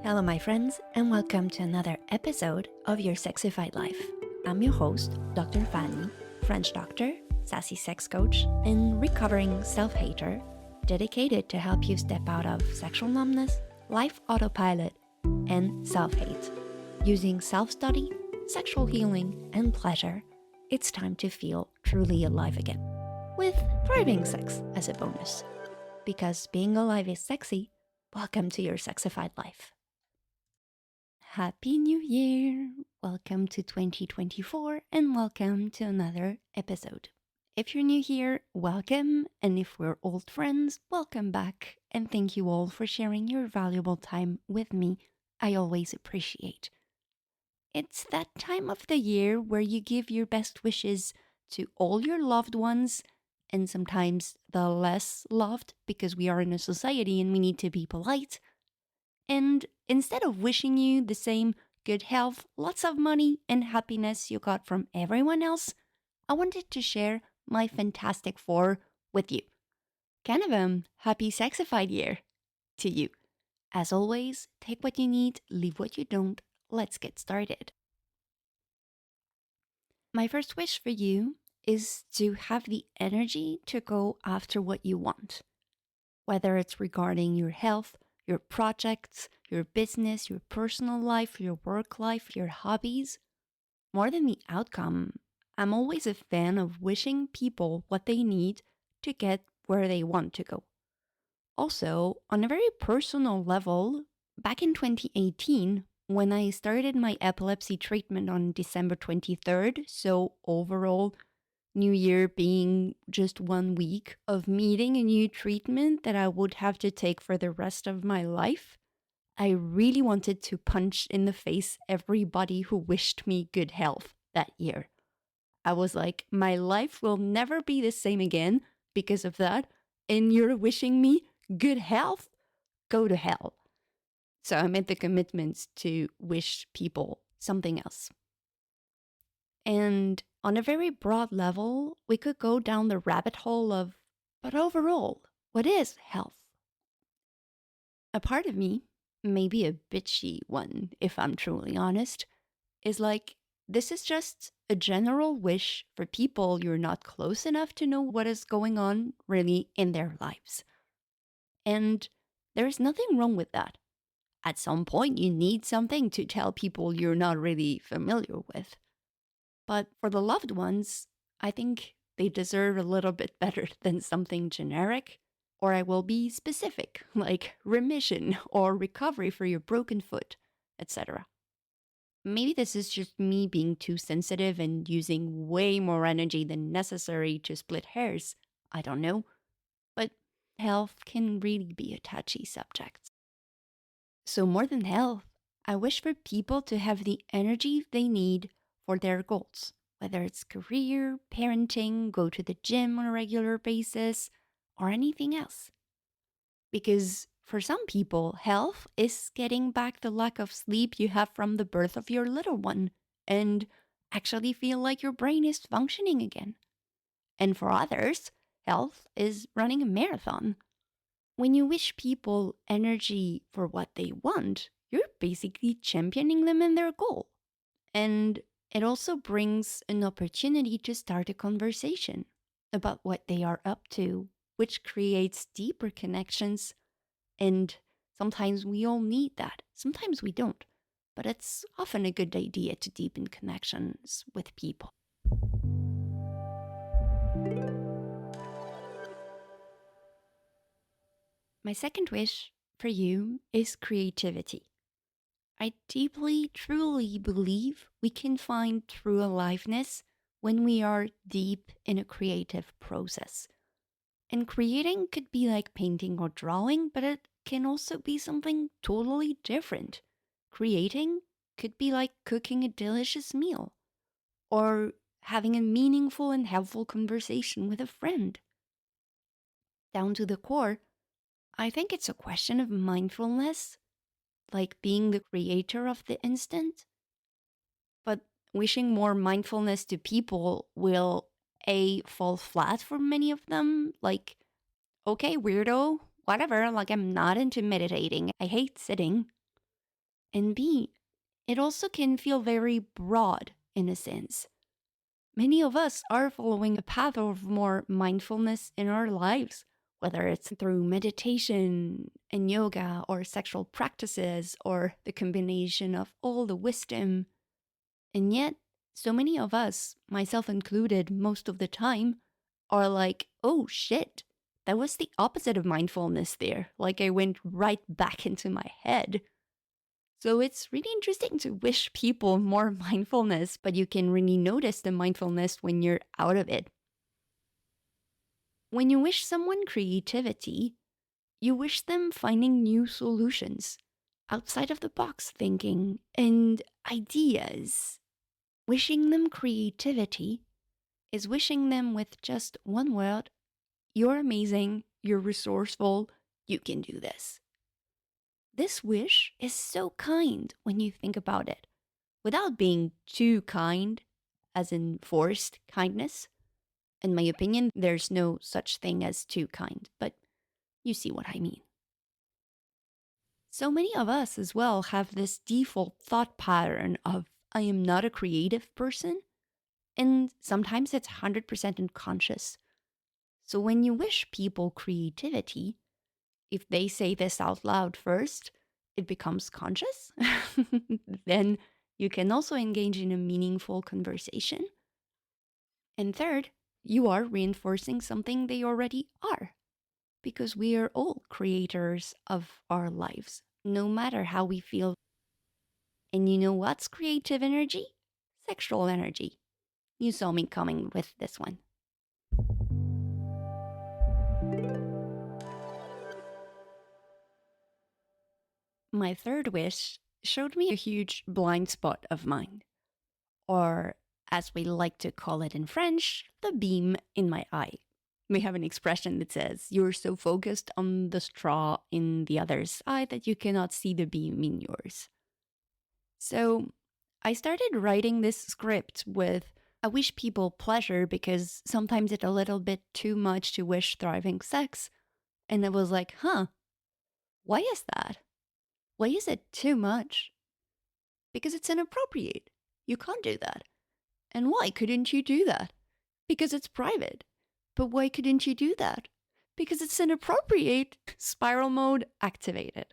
Hello, my friends, and welcome to another episode of your Sexyfied Life. I'm your host, Dr. Fanny, French doctor, sassy sex coach, and recovering self-hater, dedicated to help you step out of sexual numbness, life autopilot, and self-hate. Using self-study, sexual healing, and pleasure, it's time to feel truly alive again, with thriving sex as a bonus. Because being alive is sexy, welcome to your Sexyfied Life. Happy New Year! Welcome to 2024 and welcome to another episode. If you're new here, welcome, and if we're old friends, welcome back, and thank you all for sharing your valuable time with me. I always appreciate. It's that time of the year where you give your best wishes to all your loved ones and sometimes the less loved because we are in a society and we need to be polite. And instead of wishing you the same good health, lots of money, and happiness you got from everyone else, I wanted to share my fantastic four with you. Kind of Happy Sexyfied Year to you. As always, take what you need, leave what you don't. Let's get started. My first wish for you is to have the energy to go after what you want. Whether it's regarding your health, your projects, your business, your personal life, your work life, your hobbies. More than the outcome, I'm always a fan of wishing people what they need to get where they want to go. Also, on a very personal level, back in 2018, when I started my epilepsy treatment on December 23rd, so overall, New Year being just 1 week of meeting a new treatment that I would have to take for the rest of my life, I really wanted to punch in the face everybody who wished me good health that year. I was like, my life will never be the same again because of that, and you're wishing me good health? Go to hell. So I made the commitment to wish people something else. And on a very broad level, we could go down the rabbit hole of, but overall, what is health? A part of me, maybe a bitchy one, if I'm truly honest, is like, this is just a general wish for people you're not close enough to know what is going on really in their lives. And there's nothing wrong with that. At some point, you need something to tell people you're not really familiar with. But for the loved ones, I think they deserve a little bit better than something generic, or I will be specific, like remission or recovery for your broken foot, etc. Maybe this is just me being too sensitive and using way more energy than necessary to split hairs. I don't know. But health can really be a touchy subject. So more than health, I wish for people to have the energy they need for their goals, whether it's career, parenting, go to the gym on a regular basis, or anything else. Because for some people, health is getting back the lack of sleep you have from the birth of your little one and actually feel like your brain is functioning again. And for others, health is running a marathon. When you wish people energy for what they want, you're basically championing them in their goal. And it also brings an opportunity to start a conversation about what they are up to, which creates deeper connections. And sometimes we all need that. Sometimes we don't. But it's often a good idea to deepen connections with people. My second wish for you is creativity. I deeply, truly believe we can find true aliveness when we are deep in a creative process. And creating could be like painting or drawing, but it can also be something totally different. Creating could be like cooking a delicious meal or having a meaningful and helpful conversation with a friend. Down to the core, I think it's a question of mindfulness, like being the creator of the instant. But wishing more mindfulness to people will fall flat for many of them. Like, okay, weirdo, whatever, like I'm not into meditating. I hate sitting. And B, it also can feel very broad in a sense. Many of us are following a path of more mindfulness in our lives, whether it's through meditation and yoga or sexual practices or the combination of all the wisdom. And yet, so many of us, myself included most of the time, are like, oh shit, that was the opposite of mindfulness there. Like I went right back into my head. So it's really interesting to wish people more mindfulness, but you can really notice the mindfulness when you're out of it. When you wish someone creativity, you wish them finding new solutions, outside of the box thinking, and ideas. Wishing them creativity is wishing them with just one word: you're amazing, you're resourceful, you can do this. This wish is so kind when you think about it, without being too kind, as in forced kindness. In my opinion, there's no such thing as too kind, but you see what I mean. So many of us as well have this default thought pattern of, I am not a creative person, and sometimes it's 100% unconscious. So when you wish people creativity, if they say this out loud first, it becomes conscious. Then you can also engage in a meaningful conversation. And third, you are reinforcing something they already are, because we are all creators of our lives, no matter how we feel. And you know what's creative energy? Sexual energy. You saw me coming with this one. My third wish showed me a huge blind spot of mine, or as we like to call it in French, the beam in my eye. We have an expression that says, you're so focused on the straw in the other's eye that you cannot see the beam in yours. So I started writing this script with, I wish people pleasure because sometimes it's a little bit too much to wish thriving sex. And I was like, why is that? Why is it too much? Because it's inappropriate. You can't do that. And why couldn't you do that? Because it's private. But why couldn't you do that? Because it's inappropriate. Spiral mode activated.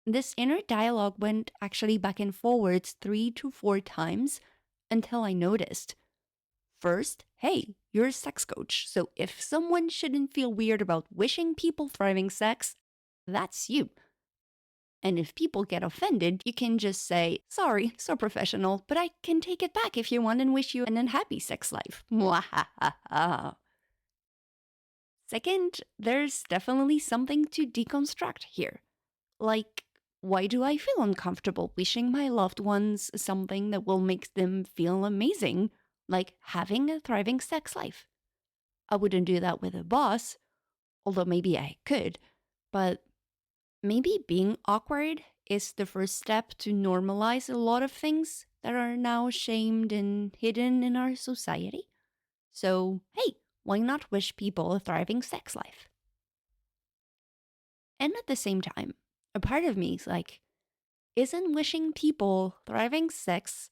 This inner dialogue went actually back and forwards 3 to 4 times until I noticed. First, hey, you're a sex coach, so if someone shouldn't feel weird about wishing people thriving sex, that's you. And if people get offended, you can just say, sorry, so professional, but I can take it back if you want and wish you an unhappy sex life. Second, there's definitely something to deconstruct here. Like, why do I feel uncomfortable wishing my loved ones something that will make them feel amazing, like having a thriving sex life? I wouldn't do that with a boss, although maybe I could, but maybe being awkward is the first step to normalize a lot of things that are now shamed and hidden in our society. So, hey, why not wish people a thriving sex life? And at the same time, a part of me is like, isn't wishing people thriving sex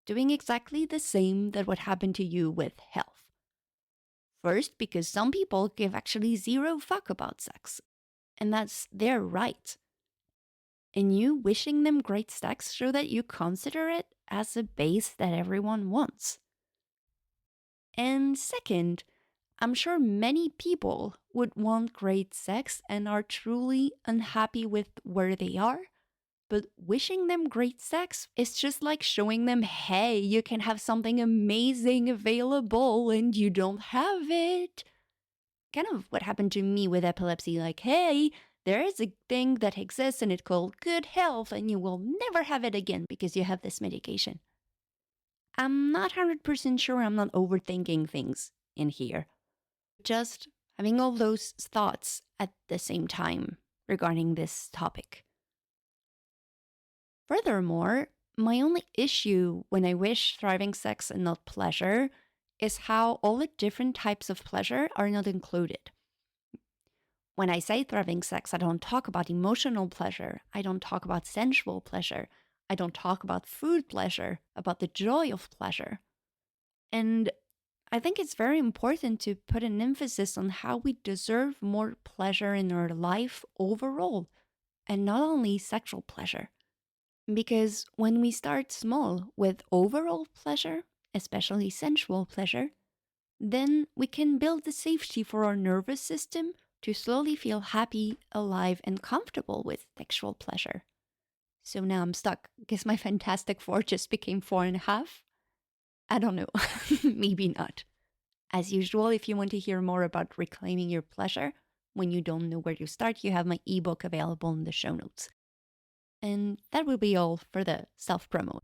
doing exactly the same that what happened to you with health? First, because some people give actually zero fuck about sex, and that's their right. And you wishing them great sex show that you consider it as a base that everyone wants. And second, I'm sure many people would want great sex and are truly unhappy with where they are. But wishing them great sex is just like showing them, hey, you can have something amazing available and you don't have it. Kind of what happened to me with epilepsy, like, hey, there is a thing that exists and it's called good health and you will never have it again because you have this medication. I'm not 100% sure I'm not overthinking things in here. Just having all those thoughts at the same time regarding this topic. Furthermore, my only issue when I wish thriving sex and not pleasure is how all the different types of pleasure are not included. When I say thriving sex, I don't talk about emotional pleasure. I don't talk about sensual pleasure. I don't talk about food pleasure, about the joy of pleasure. And I think it's very important to put an emphasis on how we deserve more pleasure in our life overall, and not only sexual pleasure. Because when we start small with overall pleasure, especially sensual pleasure, then we can build the safety for our nervous system to slowly feel happy, alive, and comfortable with sexual pleasure. So now I'm stuck because my Fantastic Four just became 4.5. I don't know. Maybe not. As usual, if you want to hear more about reclaiming your pleasure when you don't know where to start, you have my ebook available in the show notes. And that will be all for the self-promo.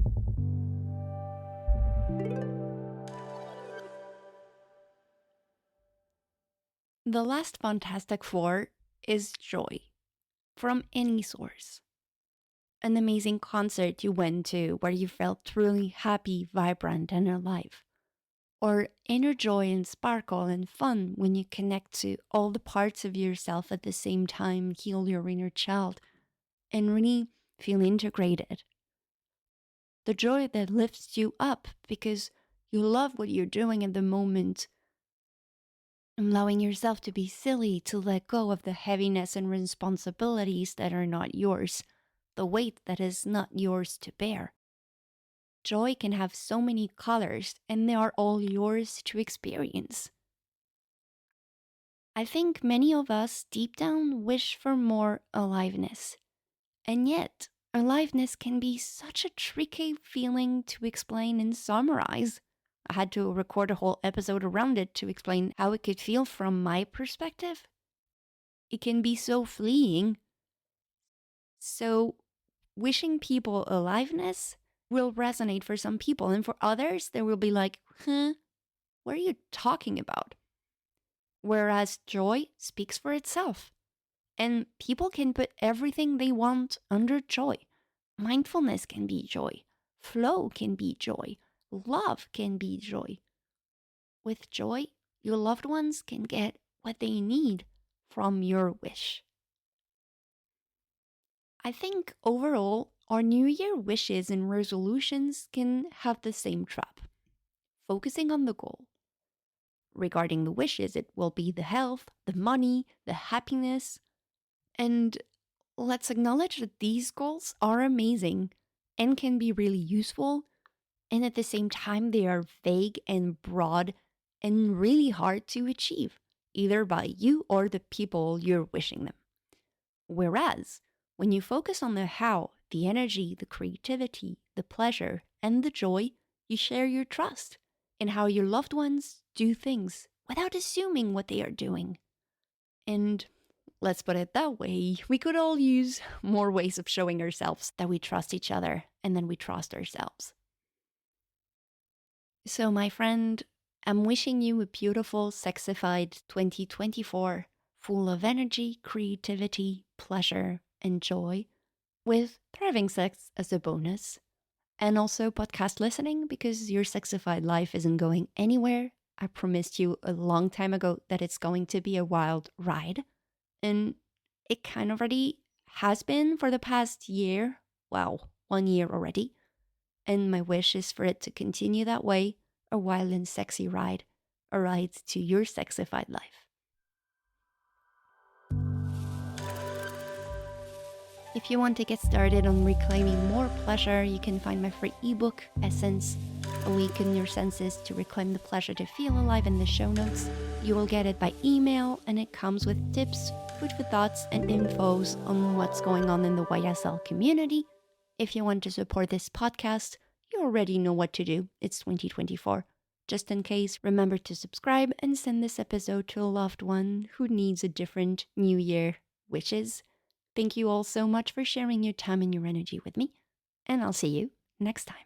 The last Fantastic Four is joy from any source. An amazing concert you went to where you felt truly happy, vibrant, and alive. Or inner joy and sparkle and fun when you connect to all the parts of yourself at the same time, heal your inner child, and really feel integrated. The joy that lifts you up because you love what you're doing at the moment, allowing yourself to be silly, to let go of the heaviness and responsibilities that are not yours, the weight that is not yours to bear. Joy can have so many colors, and they are all yours to experience. I think many of us deep down wish for more aliveness. And yet, aliveness can be such a tricky feeling to explain and summarize. I had to record a whole episode around it to explain how it could feel from my perspective. It can be so fleeting. So, wishing people aliveness will resonate for some people, and for others, they will be like, what are you talking about? Whereas joy speaks for itself. And people can put everything they want under joy. Mindfulness can be joy. Flow can be joy. Love can be joy. With joy, your loved ones can get what they need from your wish. I think overall, our New Year wishes and resolutions can have the same trap. Focusing on the goal. Regarding the wishes, it will be the health, the money, the happiness. And let's acknowledge that these goals are amazing and can be really useful. And at the same time, they are vague and broad and really hard to achieve, either by you or the people you're wishing them. Whereas, when you focus on the how, the energy, the creativity, the pleasure, and the joy, you share your trust in how your loved ones do things without assuming what they are doing. And let's put it that way, we could all use more ways of showing ourselves that we trust each other and then we trust ourselves. So, my friend, I'm wishing you a beautiful Sexyfied 2024, full of energy, creativity, pleasure, and joy, with thriving sex as a bonus, and also podcast listening because your Sexyfied life isn't going anywhere. I promised you a long time ago that it's going to be a wild ride, and it kind of already has been for the past year. Wow, 1 year already. And my wish is for it to continue that way, a wild and sexy ride, a ride to your Sexyfied life. If you want to get started on reclaiming more pleasure, you can find my free ebook, Essence, Awaken Your Senses to Reclaim the Pleasure to Feel Alive in the show notes. You will get it by email, and it comes with tips, food for thoughts, and infos on what's going on in the YSL community. If you want to support this podcast, you already know what to do. It's 2024. Just in case, remember to subscribe and send this episode to a loved one who needs a different New Year wishes. Thank you all so much for sharing your time and your energy with me, and I'll see you next time.